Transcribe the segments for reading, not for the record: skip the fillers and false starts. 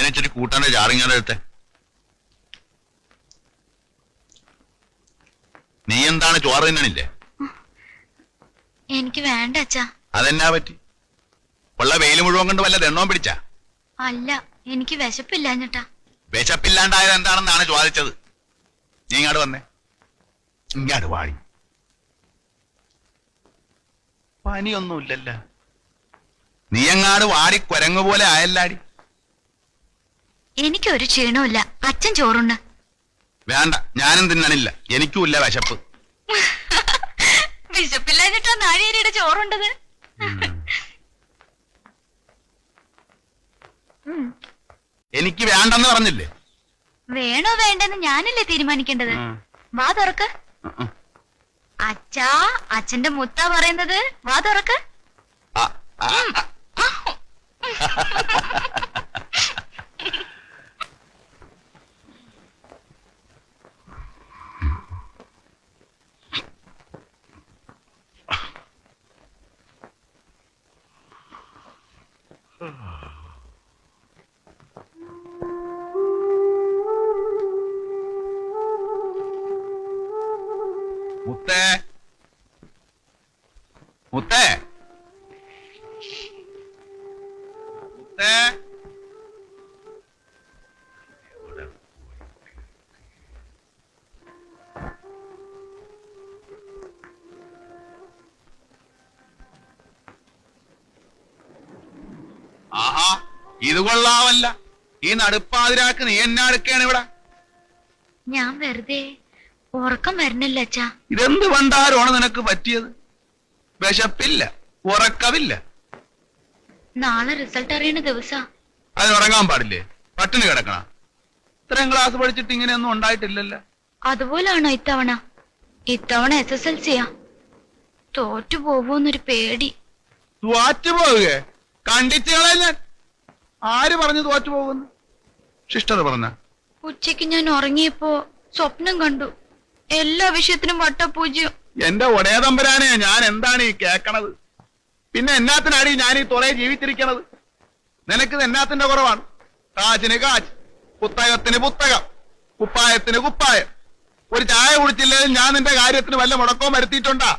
അതിനെച്ചിട്ട് കൂട്ടാന്റെ ചാറിങ്ങാടെ എടുത്തെ. നീ എന്താണ് ചോറ് തിന്നണില്ലേ? എനിക്ക് വേണ്ട അച്ഛാ. അതെന്നാ പറ്റി? ഉള്ള വെയിൽ മുഴുവൻ കൊണ്ട് വല്ല ദണ്ണവും പിടിച്ചാ? അല്ല, എനിക്ക് വിശപ്പില്ലാഞ്ഞിട്ടാ. വിശപ്പില്ലാണ്ടായത് എന്താണെന്നാണ് ചോദിച്ചത്. നീ ഇങ്ങോട്ട് വന്നേ, ഇങ്ങോട്ട് വാടി. പനിയൊന്നുമില്ലല്ല. നീ എങ്ങാട് വാടി കുരങ്ങു പോലെ ആയല്ലാടി. എനിക്കൊരു ക്ഷീണമില്ല. അച്ഛൻ ചോറുണ്ട്. വേണ്ട, ഞാനും തിന്നണില്ല. എനിക്കുമില്ല വിശപ്പ്. വിശപ്പില്ലാഞ്ഞിട്ടാ നാഴിയേരിയുടെ ചോറുണ്ടത്. എനിക്ക് വേണ്ടെന്ന് പറഞ്ഞില്ലേ? വേണോ വേണ്ടെന്ന് ഞാനല്ലേ തീരുമാനിക്കേണ്ടത്. വാ തുറക്ക്. അച്ഛാ, അച്ഛന്റെ മുത്താ പറയുന്നത്. വാ തുറക്ക്. മുത്തേ, മുത്തേ, മുത്തേ. ആഹാ, ഇത് കൊള്ളാവല്ല. ഈ നടുപ്പാതിരാക്ക് നീ എന്നാ എടുക്കാണ് ഇവിടെ? ഞാൻ വെറുതെ ഉറക്കം വരണില്ല അച്ഛാ. ഇതെന്ത് പണ്ടാരമാണ് നിനക്ക് പറ്റിയത്? വിശപ്പില്ല, ഉറക്കമില്ല. നാളെ റിസൾട്ട് അറിയണ ദിവസാ. അതിന് ഉറങ്ങാൻ പാടില്ലേ? പട്ടിണി കിടക്കണ? ഇത്രയും ക്ലാസ് പഠിച്ചിട്ട് ഇങ്ങനെയൊന്നും ഉണ്ടായിട്ടില്ലല്ലോ. അതുപോലാണോ ഇത്തവണ? ഇത്തവണ SSLC യാ. തോറ്റു പോവോന്നൊരു പേടി. തോറ്റു പോവുക? കണ്ടിച്ചുകളെ ഞാൻ. ആര് പറഞ്ഞു തോറ്റു പോകുന്നു? സിസ്റ്റർ പറഞ്ഞ? ഉച്ചയ്ക്ക് ഞാൻ ഉറങ്ങിയപ്പോ സ്വപ്നം കണ്ടു. എല്ലാ വിഷയത്തിനും വട്ടപൂജ്യം. എന്റെ ഒടേതമ്പരാനെ, ഞാൻ എന്താണ് ഈ കേക്കണത്? പിന്നെ എന്നാത്തിനാടി ഞാൻ ഈ തുറയെ ജീവിച്ചിരിക്കണത്? നിനക്കിത് എന്നാത്തിന്റെ കുറവാണ്? കാച്ചിന് കാച്ച്, പുസ്തകത്തിന് പുസ്തകം, കുപ്പായത്തിന് കുപ്പായം. ഒരു ചായ കുടിച്ചില്ലെങ്കിൽ ഞാൻ നിന്റെ കാര്യത്തിന് വല്ല മുടക്കവും വരുത്തിയിട്ടുണ്ടാ?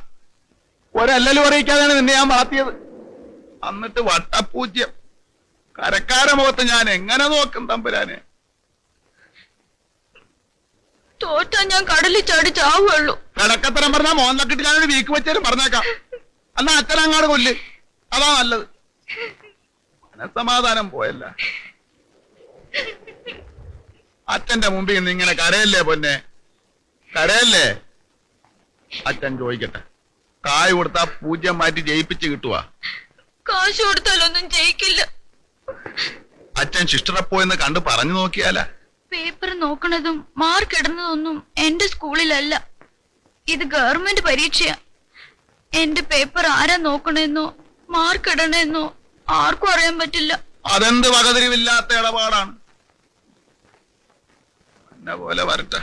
ഒരല്ലലും അറിയിക്കാതെയാണ് നിന്നെ ഞാൻ വളർത്തിയത്. എന്നിട്ട് വട്ടപൂജ്യം. കരക്കാര മുഖത്ത് ഞാൻ എങ്ങനെ നോക്കും തമ്പുരാനെ? തോറ്റാ ഞാൻ കടലിൽ ചാടി ചാവുള്ളൂ. കിടക്കത്തരം പറഞ്ഞാൽ മോന്നക്കിട്ട് ഞാനൊരു വീക്ക് വെച്ചാലും പറഞ്ഞേക്കാം. എന്നാ അച്ഛനങ്ങാട് കൊല്ല്, അതാ നല്ലത്. മനസ്സമാധാനം പോയല്ല. അച്ഛന്റെ മുമ്പിൽ നിന്ന് ഇങ്ങനെ കരയല്ലേ പൊന്നെ, കരയല്ലേ. അച്ഛൻ ചോദിക്കട്ടെ, കായ് കൊടുത്താ പൂജ്യം മാറ്റി ജയിപ്പിച്ച് കിട്ടുവാ? കാശ് കൊടുത്താലൊന്നും ജയിക്കില്ല. അച്ഛൻ സിസ്റ്ററെ പോയെന്ന് കണ്ട് പറഞ്ഞു നോക്കിയാലാ? പേപ്പർ നോക്കണതും മാർക്ക് ഇടുന്നതൊന്നും എന്റെ സ്കൂളിലല്ല. ഇത് ഗവൺമെന്റ് പരീക്ഷയാ. എന്റെ പേപ്പർ ആരാ നോക്കണെന്നോ മാർക്ക് ഇടണെന്നോ ആർക്കും അറിയാൻ പറ്റില്ല. അതെന്ത് വകതിരിവില്ലാത്ത ഇടപാടാണ്. എന്നെ പോലെ വരട്ടെ,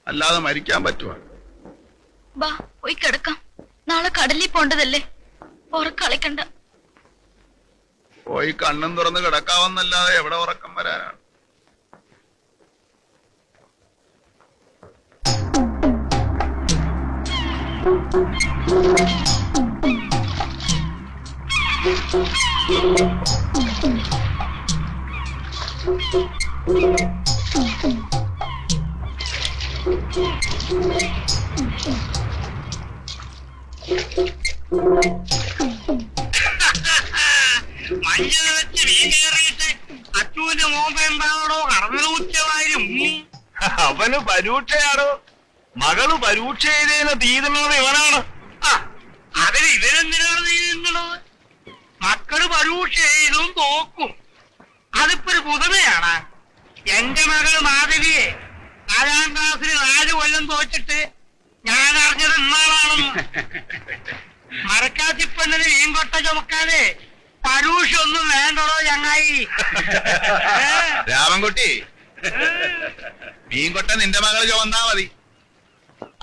അല്ലാതെ മരിക്കാൻ പറ്റുവാ? ബാ പോയി കിടക്കാം. നാളെ കടലിൽ പോണ്ടതല്ലേ. ഉറക്കളിക്കണ്ട. പോയി കണ്ണും തുറന്ന് കിടക്കാവെന്നല്ലാതെ എവിടെ ഉറക്കം വരാനാണ്? മഞ്ഞൾ വെച്ച് വീണേറിയിട്ട് അച്ചൂന്റെ മോമ്പ എന്താണോ കടന്നൂച്ചവാരും. അവന് പരീക്ഷയാണോ? മകള് പരീക്ഷ എഴുതിയെന്ന് തീരുന്നത് ഇവനാണ്. അതിന് ഇവരെന്തിനാണ് തീരുന്നത്? മക്കള് പരീക്ഷ എഴുതും തോക്കും. അതിപ്പോ ഒരു പുതുമയാണ്. എന്റെ മകള് മാധവിയെ 4ാം ക്ലാസ്സിൽ 4 കൊല്ലം തോച്ചിട്ട് ഞാൻ അറിഞ്ഞത് ഇന്നാളാണെന്ന്. മരക്കാത്തിപ്പെണ്ണിന് വീൻകൊട്ട ചുമക്കാതെ പരൂഷ ഒന്നും വേണ്ടടോ ചങ്ങായി. രാമൻകുട്ടി, മീൻകൊട്ട നിന്റെ മകള് ചുമന്നാ മതി.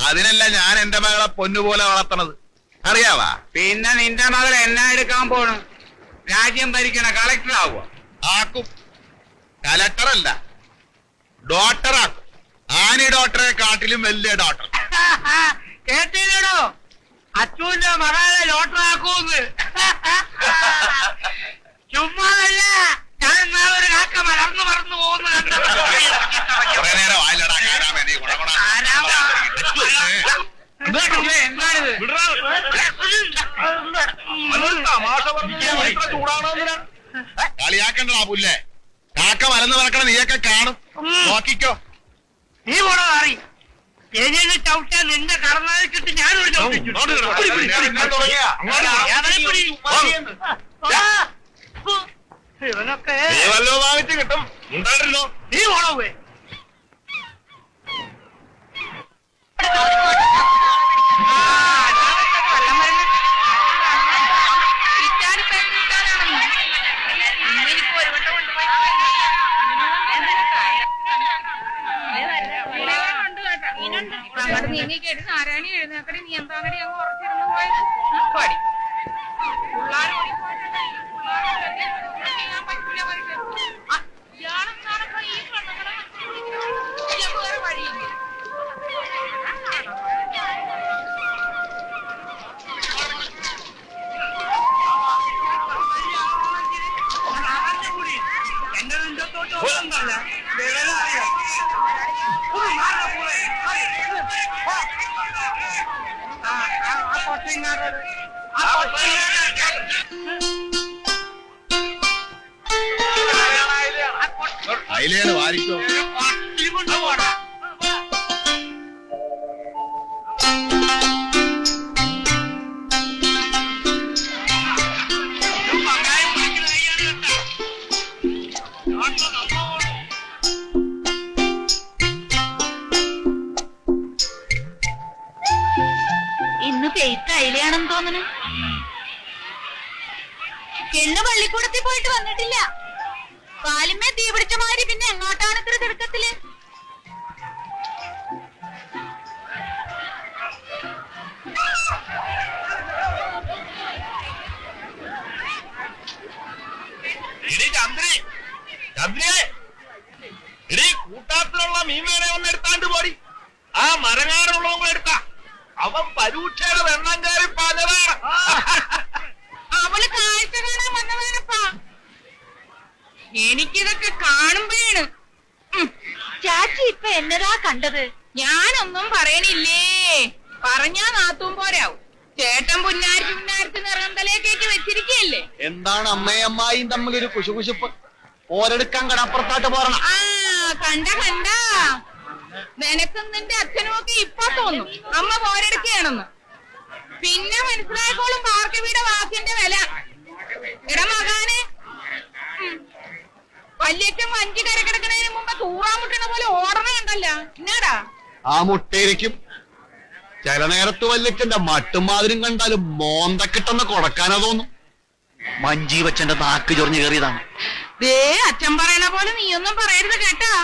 അതിനല്ല ഞാൻ എന്റെ മകളെ പൊന്നുപോലെ വളർത്തണത്, അറിയാവാ? പിന്നെ നിന്റെ മകൾ എന്നാ എടുക്കാൻ പോണു? രാജ്യം ഭരിക്കണ കളക്ടർ ആവുക? ആക്കും. കലക്ടറല്ല, ഡോക്ടറാക്കും. ആനി ഡോക്ടറെ കാട്ടിലും വലിയ ഡോക്ടർ. കേട്ടില്ലടോ, അച്ഛന്റെ മകളെ ലോട്ടറാക്കൂന്ന്. ചുമ്മാതല്ല, ഞാൻ എന്നാ ഒരു കാക്ക മറന്നു പോകുന്നു. കുറെ നേരം ആയില്ലടാ കാരാമേ, നീ കളിയാക്കണ്ടടാ പുല്ലേ. കാക്ക മലന്ന് പറക്കണ നീയൊക്കെ കാണും, നോക്കിക്കോ. നീ പോണോ അറി എന്നെ ചവിട്ടാൻ നിന്റെ കടന്നാലിട്ട് ഞാനൊരു ഇവനൊക്കെ വല്ലോ വാങ്ങിച്ച് കിട്ടും. ഉണ്ടായിരുന്നോ? നീ പോണോ പോയി അങ്ങോട്ട് നീങ്ങി കേട്ട് നാരായണി എഴുന്നേക്കടി, നീ എന്താണടി അങ്ങ് ഉറച്ചിരുന്നു പോയത്? പടി വഴിയില്ല. എന്റെ നെഞ്ചത്തോട്ട് ഒന്നല്ല അതിലേണ് വാരിക്കോ. കൊണ്ടുപോടാ. ഇന്ന് പെയ്ത്ത് അയിലാണെന്ന് തോന്നുന്നു. എന്നെ പള്ളിക്കൂടത്തിൽ പോയിട്ട് വന്നിട്ടില്ല. കാലിന്മേ തീ പിടിച്ച മാതിരി പിന്നെ എങ്ങോട്ടാണ് ഇത്ര തിടുക്കത്തില്? കൂട്ടാത്തിലുള്ള മീൻവേനെ ഒന്ന് എടുത്താണ്ട് പോടി. ആ മരങ്ങാടുള്ളവങ്ങൾ എടുത്താ അവൻ പരൂക്ഷയുടെ വെണ്ണം കയറി പാഞ്ഞതാണ്. അവള് കാഴ്ച കാണാൻ വന്നതാണപ്പാ. എനിക്കിതൊക്കെ കാണുമ്പോഴാണ്. ചാച്ചി ഇപ്പൊ എന്നതാ കണ്ടത്? ഞാനൊന്നും പറയണില്ലേ, പറഞ്ഞാ നാത്തും പോരാവും. ചേട്ടൻ പുന്നാരത്തി നിറന്തലേക്കേക്ക് വെച്ചിരിക്കല്ലേ. എന്താണ് അമ്മയും അമ്മായിയും തമ്മിലൊരു കുശുകുശുപ്പ്? പോരെടുക്കാൻ കടപ്പുറത്തായിട്ട് പോരണം. ആ കണ്ട നിനക്കും നിന്റെ അച്ഛനും ഒക്കെ ഇപ്പൊ തോന്നും അമ്മ പോരെടുക്കുകയാണെന്ന്. പിന്നെ മനസ്സിലായപ്പോഴും പാർക്കവിയുടെ വാക്കിന്റെ വില. എടാ മകാനെ, വല്യച്ഛൻ വഞ്ചി കരക്കിടക്കണതിന് മുമ്പ് തൂറാമുട്ടണ പോലെ ഓടണുണ്ടല്ല. എന്നാടാ ആ മുട്ടയിരിക്കും. ചില നേരത്ത് വല്യച്ഛന്റെ മട്ടും മാതിരും കണ്ടാലും മോന്തക്കിട്ടെന്ന് കൊടുക്കാനാ തോന്നും. മഞ്ജീവച്ചന്റെ നാക്ക് ചൊറിഞ്ഞു കയറിയതാണ്. ദേ അച്ഛൻ പറയണ പോലെ നീയൊന്നും പറയരുത് കേട്ടാ.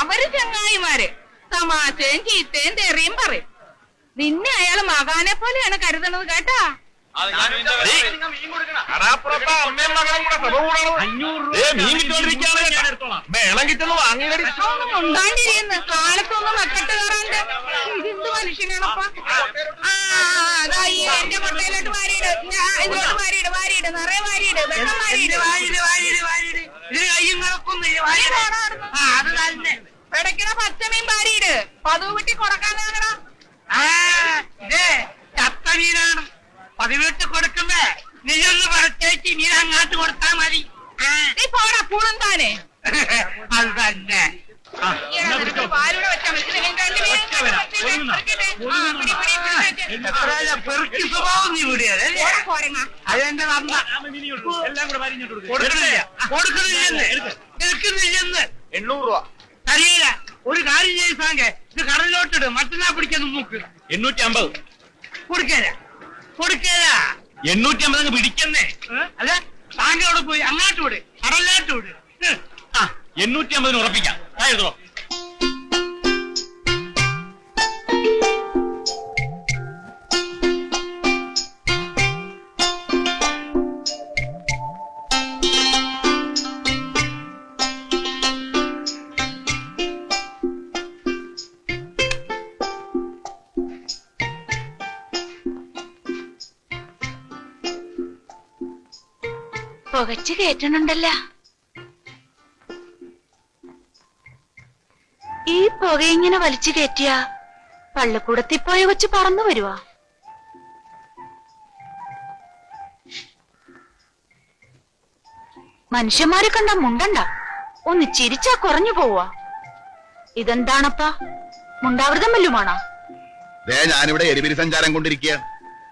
അവര് ചങ്ങായിമാര് തമാശയും ചീത്തയും തെറിയും പറയും. നിന്നെ അയാള് മകാനെ പോലെയാണ് കരുതണത് കേട്ടാ. ഉണ്ടാണ്ടിരിക്കുന്നു കാലത്തൊന്നും വെക്കട്ട് കയറാണ്ട്. ഇതെന്ത് മനുഷ്യനാണപ്പാ. അതാ ഈ എന്റെ മുട്ടയിലോട്ട് വാരിയിട്, ഇതിലോട്ട് വാരിയിട്, നിറയെ വാരിയിട്, വെള്ളം വാരിയിട്. അത് തന്നെ പിടയ്ക്കണ പച്ചമീൻ വാരിയിട്, പതിവ് വെട്ടി കൊടുക്കാനാകണ. ചത്ത മീനാണ് പതിവിട്ട് കൊടുക്കുമ്പോ നീ ഒന്ന് പറച്ചേക്ക് മീൻ അങ്ങാട്ട് കൊടുത്താ മതി. നീ പോടാ പൂളും താനെ. അത് തന്നെ പാലൂടെ വെച്ചാൽ പെറുക്കി സ്വഭാവം നീ വിടുകയല്ലേ. അതെന്റെ നന്ദ കൊടുക്കുന്നില്ലെന്ന് 800 രൂപ അറിയില്ല. ഒരു കാര്യം ചെയ്ത് സാങ്കെ ഇത് കടലിലോട്ടിട്, മറ്റന്നാ പിടിക്കുന്നു നോക്ക്. 850. കൊടുക്കല 850 പിടിക്കുന്നേ. അല്ല താങ്കളോട് പോയി അങ്ങാട്ട് വിട്, കടലിലോട്ട് വിട്. 850 ഉറപ്പിക്കാം. ആയിരുന്നോ? പുകച്ചു കേറ്റണുണ്ടല്ല. ഈ പുക ഇങ്ങനെ വലിച്ചു കയറ്റിയ പള്ളിക്കൂടത്തിൽ പോയ കൊച്ചു പറന്നു വരുവാ. മനുഷ്യന്മാരെ കണ്ട മുണ്ടണ്ട, ഒന്ന് ചിരിച്ചാ കുറഞ്ഞു പോവാ. ഇതെന്താണപ്പാ, മുണ്ടാവൃതം വല്ലുമാണോ? ഞാനിവിടെ എരിപിരി സഞ്ചാരം കൊണ്ടിരിക്കുക.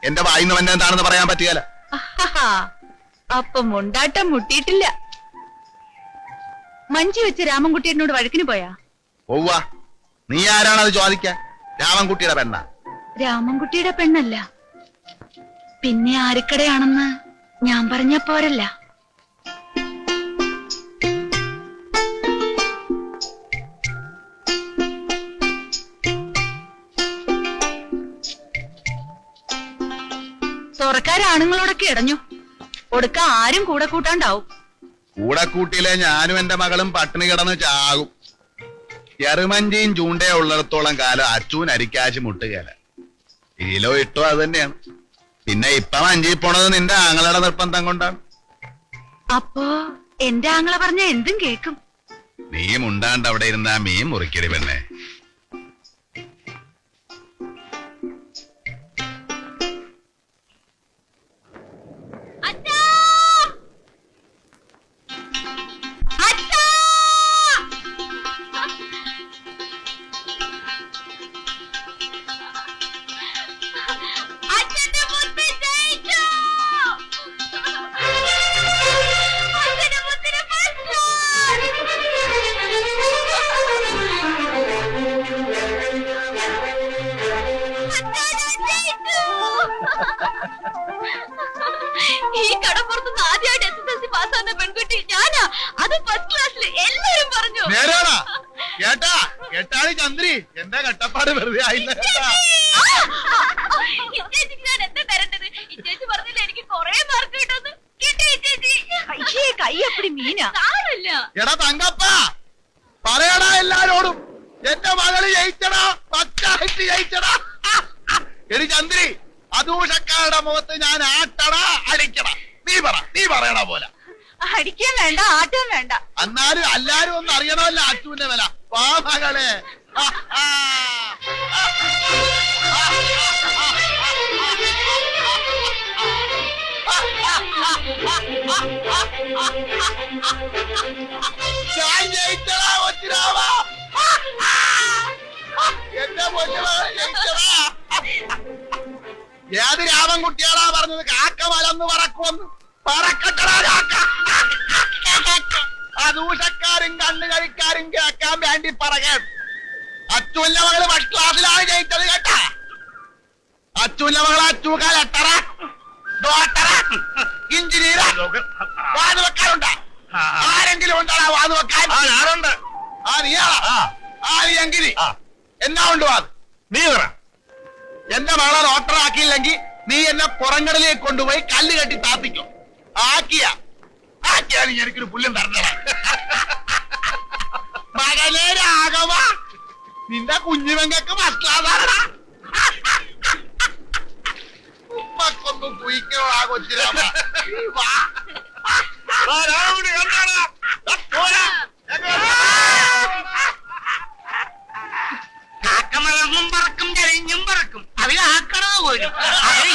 എന്റെ വായിന്ന് വന്ന എന്താണെന്ന് പറയാൻ പറ്റുകയില്ല. അപ്പൊ മുണ്ടാട്ടം മുട്ടിയിട്ടില്ല. മഞ്ചി വെച്ച് രാമൻകുട്ടിയോട് വഴക്കിന് പോയാ? പോവാ. നീ ആരാണത് ചോദിക്കാൻ? രാമൻകുട്ടിയുടെ പെണ്ണ? രാമൻകുട്ടിയുടെ പെണ്ണല്ല, പിന്നെ ആരിക്കടയാണെന്ന് ഞാൻ പറഞ്ഞ പോരല്ല. തുറക്കാരാണുങ്ങളോടൊക്കെ ഇടഞ്ഞു ഒടുക്ക ആരും കൂടെ കൂട്ടാണ്ടാവും. കൂടെ കൂട്ടിയിലെ ഞാനും എന്റെ മകളും പട്ടിണി കിടന്ന് ചാകും. ചെറുമഞ്ചിയും ചൂണ്ടയോ ഉള്ളിടത്തോളം കാലം അച്ചൂൻ അരിക്കാശ് മുട്ടുകേല. കിലോ ഇട്ടോ അത് തന്നെയാണ്. പിന്നെ ഇപ്പൊ മഞ്ചി പോണത് നിന്റെ ആങ്ങളുടെ നിർബന്ധം കൊണ്ടാണ്. അപ്പോ എന്റെ ആങ്ങള പറഞ്ഞ എന്തും കേക്കും. നീ മുണ്ടാണ്ട് അവിടെ ഇരുന്ന മീൻ മുറിക്കടി പെണ്ണെ. ഈ കടപ്പുറത്ത് ആദ്യമായിട്ട് SSLC പാസ്സാകുന്ന പെൺകുട്ടി ഞാനാ. അത് ഫസ്റ്റ് ക്ലാസ്സിൽ എല്ലാരും പറഞ്ഞു. കേട്ടാ കേട്ടാണ് ചന്ദ്രി, എന്റെ കട്ടപ്പാട് വെറുതെ ആയില്ല. ഇച്ചേച്ചിക്ക് ഞാൻ എന്താ തരേണ്ടത്? ഇച്ചേച്ചി പറഞ്ഞില്ല എനിക്ക് കൊറേ മാർക്ക് കിട്ടുമെന്ന്. കൈ അപ്പടി മീനാ. സാരമില്ല. എടാ തങ്കപ്പ, പറയടാ എല്ലാരോടും, എന്റെ മകള് ജയിച്ചടാ, പച്ചായിട്ട് ജയിച്ചടാ. എടി ചന്ദ്രി, അതൂഷക്കാരുടെ മുഖത്ത് ഞാൻ ആട്ടടാ അടിക്കടാ. നീ പറയണ പോലെ. അടിക്കാൻ വേണ്ട, ആട്ടാൻ വേണ്ട. എന്നാലും എല്ലാരും ഒന്ന് അറിയണമല്ലോ അച്ചുവിന്റെ വില. വാ മകളെ. ഞാൻ ജയിച്ചടാ കൊച്ചിരാമ. എന്റെ പൊന്നുമകളെ ജയിച്ചടാ. ഏത് രാമൻകുട്ടിയാടാ പറഞ്ഞത് കാക്ക മലന്ന് പറക്കുമെന്ന്? പറക്കട്ടടാ കാക്ക. അതൂഷക്കാരും കണ്ണുകളിക്കാരും കേൾക്കാൻ വേണ്ടി പറയാൻ. അച്ചുവിന്റെ മകള് ഫസ്റ്റ് ക്ലാസ്സിലാണ് ജയിച്ചത് കേട്ടാ. അച്ചുവിന്റെ മകള് അച്ചൂക്കാൽ എട്ടറ ഡോക്ടറ എഞ്ചിനീയർ. വാത് വെക്കാറുണ്ടാ? ആരെങ്കിലും ഉണ്ടാ വാത് വെക്കാൻ? ഞാനുണ്ട്. നീയാളാ? നീയെങ്കിൽ എന്നാ ഉണ്ട് വാത്? നീ പറ. എന്റെ മകളെ ഡോക്ടർ ആക്കിയില്ലെങ്കിൽ നീ എന്നെ പുറങ്കടലേക്ക് കൊണ്ടുപോയി കല്ല് കെട്ടി താത്തിക്കും. ആക്കിയാണ് എനിക്കൊരു പുല്ലും തരണ. മകനെ രാഘവ, നിന്റെ കുഞ്ഞുമങ്ങൾക്ക് ഫസ്റ്റ് ക്ലാസ്സാണടാ. ഉമ്മക്കൊന്ന് കുയിക്കോ ആ കൊച്ചിരാമ. കാക്കമലർന്നും പറക്കും ചരിഞ്ഞും പറക്കും. അതിലാക്കണോ പോലും. അതിൽ